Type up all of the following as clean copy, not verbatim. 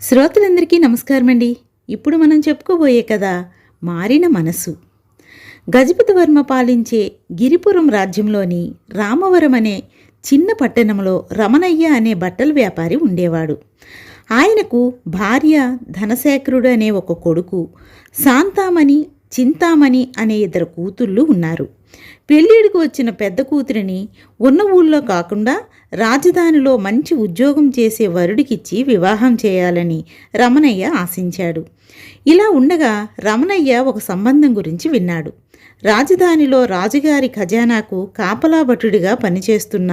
శ్రోతలందరికీ నమస్కారం అండి. ఇప్పుడు మనం చెప్పుకోబోయే కథ మారిన మనసు. గజపతివర్మ పాలించే గిరిపురం రాజ్యంలోని రామవరం అనే చిన్న పట్టణంలో రమణయ్య అనే బట్టల వ్యాపారి ఉండేవాడు. ఆయనకు భార్య ధనశేఖరుడు అనే ఒక కొడుకు, శాంతామణి, చింతామణి అనే ఇద్దరు కూతుళ్ళు ఉన్నారు. పెళ్ళిడికి వచ్చిన పెద్ద కూతురిని ఉన్న ఊళ్ళో కాకుండా రాజధానిలో మంచి ఉద్యోగం చేసే వరుడికిచ్చి వివాహం చేయాలని రమణయ్య ఆశించాడు. ఇలా ఉండగా రమణయ్య ఒక సంబంధం గురించి విన్నాడు. రాజధానిలో రాజుగారి ఖజానాకు కాపలాభటుడిగా పనిచేస్తున్న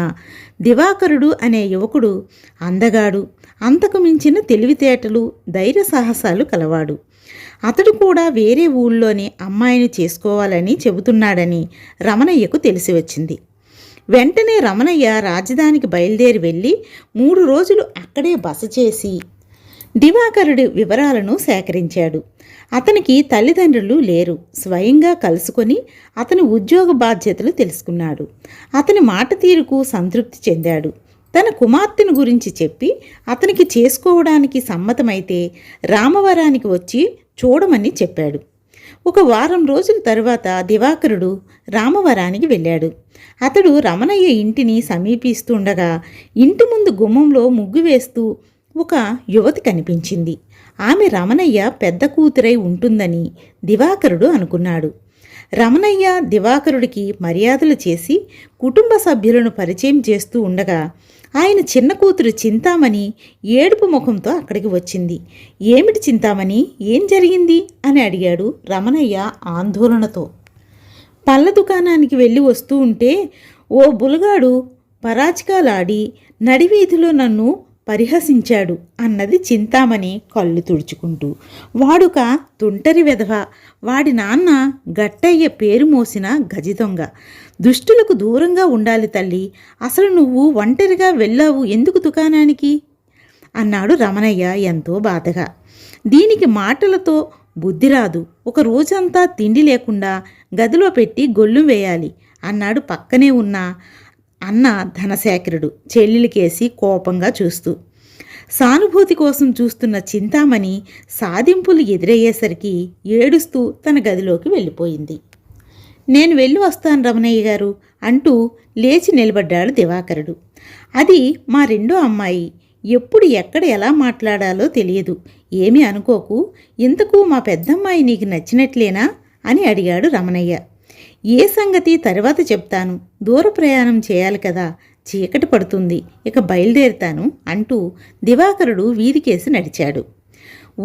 దివాకరుడు అనే యువకుడు అందగాడు, అంతకు మించిన తెలివితేటలు, ధైర్య సాహసాలు కలవాడు. అతడు కూడా వేరే ఊళ్ళోనే అమ్మాయిని చేసుకోవాలని చెబుతున్నాడని రమణయ్యకు తెలిసి వచ్చింది. వెంటనే రమణయ్య రాజధానికి బయలుదేరి వెళ్ళి 3 రోజులు అక్కడే బస చేసి దివాకరుడి వివరాలను సేకరించాడు. అతనికి తల్లిదండ్రులు లేరు. స్వయంగా కలుసుకొని అతని ఉద్యోగ బాధ్యతలు తెలుసుకున్నాడు. అతని మాట తీరుకు సంతృప్తి చెందాడు. తన కుమార్తెను గురించి చెప్పి అతనికి చేసుకోవడానికి సమ్మతమైతే రామవరానికి వచ్చి చూడమని చెప్పాడు. ఒక వారం రోజుల తరువాత దివాకరుడు రామవరానికి వెళ్ళాడు. అతడు రమణయ్య ఇంటిని సమీపిస్తుండగా ఇంటి ముందు గుమ్మంలో ముగ్గు వేస్తూ ఒక యువతి కనిపించింది. ఆమె రమణయ్య పెద్ద కూతురై ఉంటుందని దివాకరుడు అనుకున్నాడు. రమణయ్య దివాకరుడికి మర్యాదలు చేసి కుటుంబ సభ్యులను పరిచయం చేస్తూ ఉండగా ఆయన చిన్న కూతురు చింతామణి ఏడుపు ముఖంతో అక్కడికి వచ్చింది. ఏమిటి చింతామణి, ఏం జరిగింది అని అడిగాడు రమణయ్య ఆందోళనతో. పళ్ళ దుకాణానికి వెళ్ళి వస్తూ ఉంటే ఓ బులగాడు పరాచికాలాడి నడివీధిలో నన్ను పరిహసించాడు అన్నది చింతామణి కళ్ళు తుడుచుకుంటూ. వాడుక తుంటరి వెధవ, వాడి నాన్న గట్టయ్య పేరు మోసిన గజిదొంగ. దుష్టులకు దూరంగా ఉండాలి తల్లి. అసలు నువ్వు ఒంటరిగా వెళ్ళావు ఎందుకు దుకాణానికి అన్నాడు రమణయ్య ఎంతో బాధగా. దీనికి మాటలతో బుద్ధి రాదు. ఒక రోజంతా తిండి లేకుండా గదిలో పెట్టి గొల్లు వేయాలి అన్నాడు పక్కనే ఉన్న అన్న ధనశేఖరుడు చెల్లెలికేసి కోపంగా చూస్తూ. సానుభూతి కోసం చూస్తున్న చింతామణి సాధింపులు ఎదురయ్యేసరికి ఏడుస్తూ తన గదిలోకి వెళ్ళిపోయింది. నేను వెళ్ళి వస్తాను రమణయ్య గారు అంటూ లేచి నిలబడ్డాడు దివాకరుడు. అది మా రెండో అమ్మాయి. ఎప్పుడు ఎక్కడ ఎలా మాట్లాడాలో తెలియదు. ఏమీ అనుకోకు. ఇంతకు మా పెద్దమ్మాయి నీకు నచ్చినట్లేనా అని అడిగాడు రమణయ్య. ఏ సంగతి తర్వాత చెప్తాను. దూర ప్రయాణం చేయాలి కదా, చీకటి పడుతుంది, ఇక బయలుదేరుతాను అంటూ దివాకరుడు వీధికేసి నడిచాడు.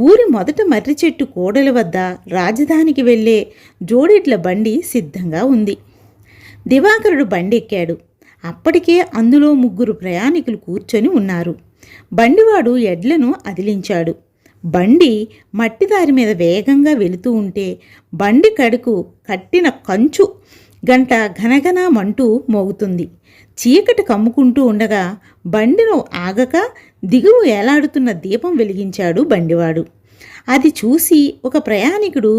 ఊరి మొదట మర్రి చెట్టు కోడలి వద్ద రాజధానికి వెళ్ళే జోడెడ్ల బండి సిద్ధంగా ఉంది. దివాకరుడు బండి ఎక్కాడు. అప్పటికే అందులో 3 ప్రయాణికులు కూర్చొని ఉన్నారు. బండివాడు ఎడ్లను అదిలించాడు. బండి మట్టిదారి మీద వేగంగా వెళుతూ ఉంటే బండి కడుకు కట్టిన కంచు గంట ఘనఘన మంటూ మోగుతుంది. చీకటి కమ్ముకుంటూ ఉండగా బండిను ఆగక దిగువ ఏలాడుతున్న దీపం వెలిగించాడు బండివాడు. అది చూసి ఒక ప్రయాణికుడు,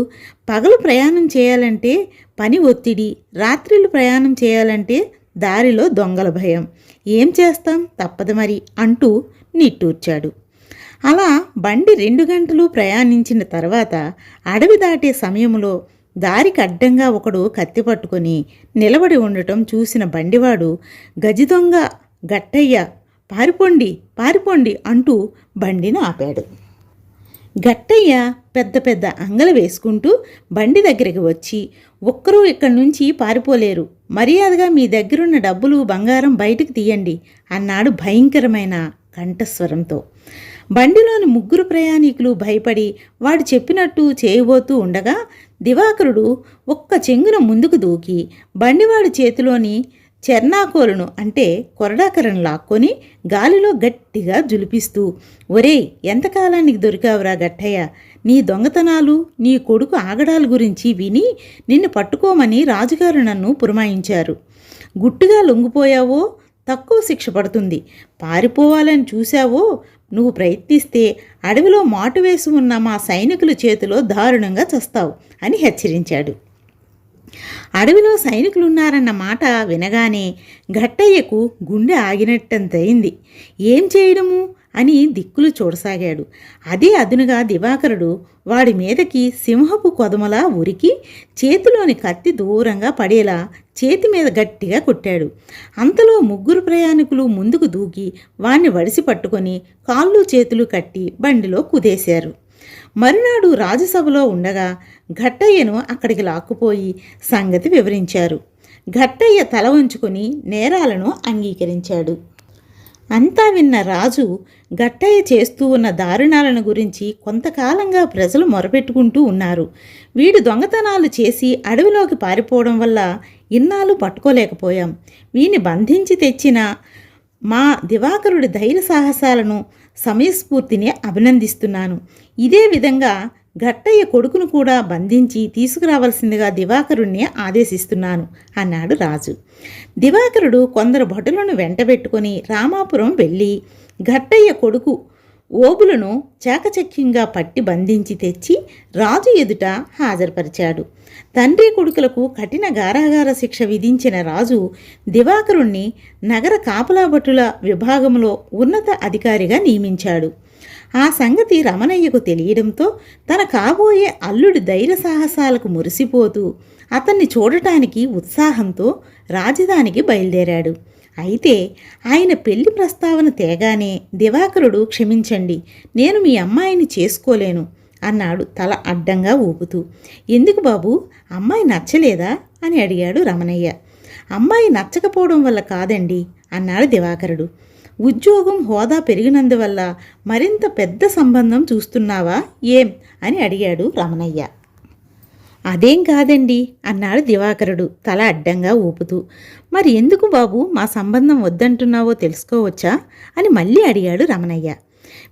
పగలు ప్రయాణం చేయాలంటే పని ఒత్తిడి, రాత్రిళ్ళు ప్రయాణం చేయాలంటే దారిలో దొంగల భయం, ఏం చేస్తాం తప్పదు మరి అంటూ నిట్టూర్చాడు. అలా బండి 2 గంటలు ప్రయాణించిన తర్వాత అడవి దాటే సమయంలో దారికి అడ్డంగా ఒకడు కత్తి పట్టుకొని నిలబడి ఉండటం చూసిన బండివాడు, గజిదొంగ గట్టయ్య, పారిపోండి పారిపోండి అంటూ బండిని ఆపాడు. గట్టయ్య పెద్ద పెద్ద అంగలు వేసుకుంటూ బండి దగ్గరికి వచ్చి, ఒక్కరూ ఇక్కడి నుంచి పారిపోలేరు, మర్యాదగా మీ దగ్గరున్న డబ్బులు బంగారం బయటకు తీయండి అన్నాడు భయంకరమైన కంఠస్వరంతో. బండిలోని 3 ప్రయాణికులు భయపడి వాడు చెప్పినట్టు చేయబోతూ ఉండగా దివాకరుడు ఒక్క చెంగున ముందుకు దూకి బండివాడి చేతిలోని చెర్నాకోలను అంటే కొరడాకరను లాక్కొని గాలిలో గట్టిగా జులిపిస్తూ, ఒరేయ్, ఎంతకాలానికి దొరికావురా గట్టయ్య, నీ దొంగతనాలు, నీ కొడుకు ఆగడాల గురించి విని నిన్ను పట్టుకోమని రాజుగారు నన్ను పురమాయించారు. గుట్టుగా లొంగిపోయావో తక్కువ శిక్ష పడుతుంది. పారిపోవాలని చూశావో, నువ్వు ప్రయత్నిస్తే అడవిలో మాటు వేసి ఉన్న మా సైనికుల చేతిలో దారుణంగా చస్తావు అని హెచ్చరించాడు. అడవిలో సైనికులున్నారన్న మాట వినగానే గట్టయ్యకు గుండె ఆగినట్టంతయింది. ఏం చేయడము అని దిక్కులు చూడసాగాడు. అదే అదునుగా దివాకరుడు వాడి మీదకి సింహపు కొదమలా ఉరికి చేతిలోని కత్తి దూరంగా పడేలా చేతి మీద గట్టిగా కొట్టాడు. అంతలో ముగ్గురు ప్రయాణికులు ముందుకు దూకి వాణ్ణి వడిసి పట్టుకొని కాళ్ళు చేతులు కట్టి బండిలో కుదేశారు. మరునాడు రాజసభలో ఉండగా ఘట్టయ్యను అక్కడికి లాక్కుపోయి సంగతి వివరించారు. ఘట్టయ్య తల వంచుకొని నేరాలను అంగీకరించాడు. అంతా విన్న రాజు ఘట్టయ్య చేస్తూ ఉన్న దారుణాలను గురించి కొంతకాలంగా ప్రజలు మొరపెట్టుకుంటూ ఉన్నారు. వీడు దొంగతనాలు చేసి అడవిలోకి పారిపోవడం వల్ల ఇన్నాళ్ళు పట్టుకోలేకపోయాం. వీని బంధించి తెచ్చిన మా దివాకరుడి ధైర్య సాహసాలను సమయస్ఫూర్తిని అభినందిస్తున్నాను. ఇదే విధంగా ఘట్టయ్య కొడుకును కూడా బంధించి తీసుకురావాల్సిందిగా దివాకరుణ్ణి ఆదేశిస్తున్నాను అన్నాడు రాజు. దివాకరుడు కొందరు భటులను వెంటబెట్టుకొని రామాపురం వెళ్ళి ఘట్టయ్య కొడుకు ఓబులను చాకచక్యంగా పట్టి బంధించి తెచ్చి రాజు ఎదుట హాజరుపరిచాడు. తండ్రి కొడుకులకు కఠిన గారాగార శిక్ష విధించిన రాజు దివాకరుణ్ణి నగర కాపలా భటుల విభాగంలో ఉన్నత అధికారిగా నియమించాడు. ఆ సంగతి రమణయ్యకు తెలియడంతో తన కాబోయే అల్లుడి ధైర్య సాహసాలకు మురిసిపోతూ అతన్ని చూడటానికి ఉత్సాహంతో రాజధానికి బయలుదేరాడు. అయితే ఆయన పెళ్లి ప్రస్తావన తేగానే దివాకరుడు క్షమించండి, నేను మీ అమ్మాయిని చేసుకోలేను అన్నాడు తల అడ్డంగా ఊపుతూ. ఎందుకు బాబు, అమ్మాయి నచ్చలేదా అని అడిగాడు రమణయ్య. అమ్మాయి నచ్చకపోవడం వల్ల కాదండి అన్నాడు దివాకరుడు. ఉద్యోగం హోదా పెరిగినందువల్ల మరింత పెద్ద సంబంధం చూస్తున్నావా ఏం అని అడిగాడు రమణయ్య. అదేం కాదండి అన్నాడు దివాకరుడు తల అడ్డంగా ఊపుతూ. మరి ఎందుకు బాబు మా సంబంధం వద్దంటున్నావో తెలుసుకోవచ్చా అని మళ్ళీ అడిగాడు రమణయ్య.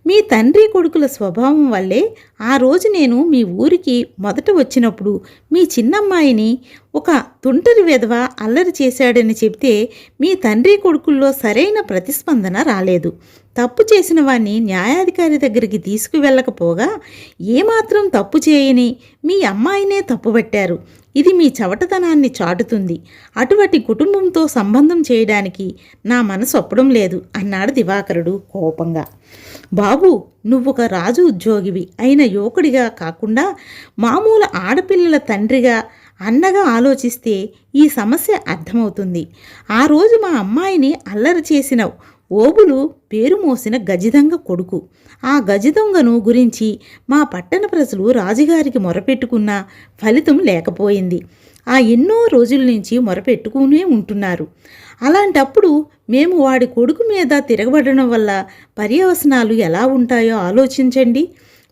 మీ తండ్రి కొడుకుల స్వభావం వల్లే ఆ రోజు నేను మీ ఊరికి మొదట వచ్చినప్పుడు మీ చిన్నమ్మాయిని ఒక తుంటరి వెధవ అల్లరి చేశాడని చెబితే మీ తండ్రి కొడుకుల్లో సరైన ప్రతిస్పందన రాలేదు. తప్పు చేసిన వాణ్ణి న్యాయాధికారి దగ్గరికి తీసుకువెళ్ళకపోగా ఏమాత్రం తప్పు చేయని మీ అమ్మాయినే తప్పుపట్టారు. ఇది మీ చవటతనాన్ని చాటుతుంది. అటువంటి కుటుంబంతో సంబంధం చేయడానికి నా మనసు ఒప్పడం లేదు అన్నాడు దివాకరుడు కోపంగా. బాబు, నువ్వొక రాజు ఉద్యోగివి అయిన యువకుడిగా కాకుండా మామూలు ఆడపిల్లల తండ్రిగా అన్నగా ఆలోచిస్తే ఈ సమస్య అర్థమవుతుంది. ఆ రోజు మా అమ్మాయిని అల్లరి చేసిన ఓబులు పేరు మోసిన గజదొంగ కొడుకు. ఆ గజదొంగను గురించి మా పట్టణ ప్రజలు రాజుగారికి మొరపెట్టుకున్నా ఫలితం లేకపోయింది. ఆ ఎన్నో రోజుల నుంచి మొరపెట్టుకునే ఉంటున్నారు. అలాంటప్పుడు మేము వాడి కొడుకు మీద తిరగబడడం వల్ల పర్యవసనాలు ఎలా ఉంటాయో ఆలోచించండి.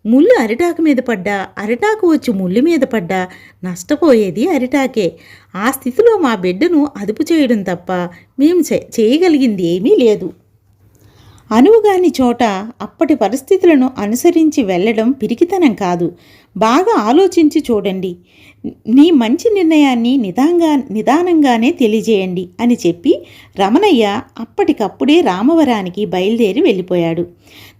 ముళ్ళు అరిటాకు మీద పడ్డా, అరిటాకు వచ్చి ముళ్ళు మీద పడ్డా నష్టపోయేది అరిటాకే. ఆ స్థితిలో మా బిడ్డను అదుపు చేయడం తప్ప మేము చేయగలిగింది ఏమీ లేదు. అనువుగాని చోట అప్పటి పరిస్థితులను అనుసరించి వెళ్ళడం పిరికితనం కాదు. బాగా ఆలోచించి చూడండి. నీ మంచి నిర్ణయాన్ని నిదానంగానే తెలియజేయండి అని చెప్పి రమణయ్య అప్పటికప్పుడే రామవరానికి బయలుదేరి వెళ్ళిపోయాడు.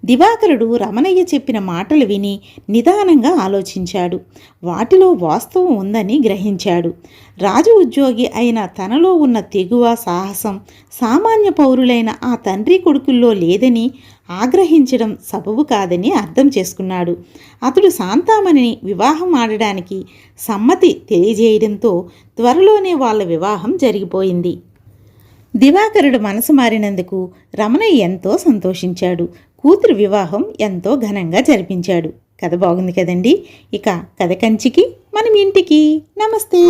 దివాకరుడు రమణయ్య చెప్పిన మాటలు విని నిదానంగా ఆలోచించాడు. వాటిలో వాస్తవం ఉందని గ్రహించాడు. రాజు ఉద్యోగి అయిన తనలో ఉన్న తెగువ, సాహసం సామాన్య పౌరులైన ఆ తండ్రి కొడుకుల్లో లేదని ఆగ్రహించడం సబబు కాదని అర్థం చేసుకున్నాడు. అతడు శాంతామణిని వివాహం ఆడడానికి సమ్మతి తెలియజేయడంతో త్వరలోనే వాళ్ళ వివాహం జరిగిపోయింది. దివాకరుడు మనసు మారినందుకు రమణయ్య ఎంతో సంతోషించాడు. కూతురు వివాహం ఎంతో ఘనంగా జరిపించాడు. కథ బాగుంది కదండి. ఇక కథ కంచికి మనం ఇంటికి. నమస్తే.